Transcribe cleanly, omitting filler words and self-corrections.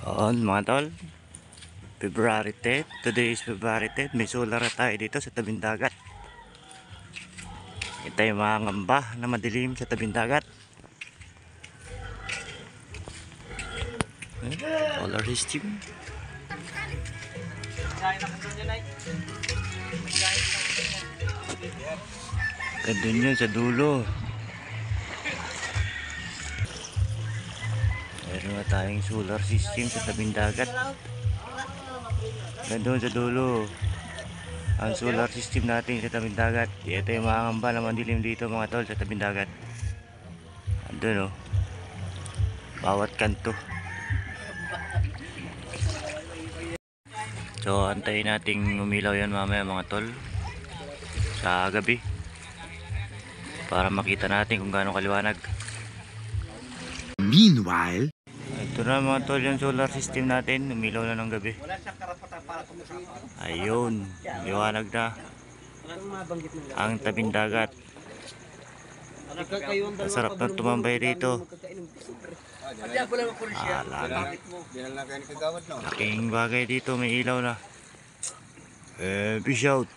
On mga tol, February 10. Today is February 10. May solar na tayo dito sa tabing dagat. Ito yung mga ngamba na madilim sa tabing dagat. Solar system. Gandun yun sa dulo. Meron na tayong solar system sa tabing dagat. Gandun sa dulo ang solar system natin sa tabing dagat. Ito yung mga ngamba na madilim dito mga tol sa tabing dagat. Andun o, bawat kanto. So antayin nating umilaw yan mamaya mga tol sa gabi para makita natin kung gaano kaliwanag. Meanwhile, ito na mga tol yung solar system natin, umilaw na ng gabi. Ayun, liwanag na ang tabing dagat. Masarap na tumambay rito. Laking bagay dito, may ilaw na. Peace out.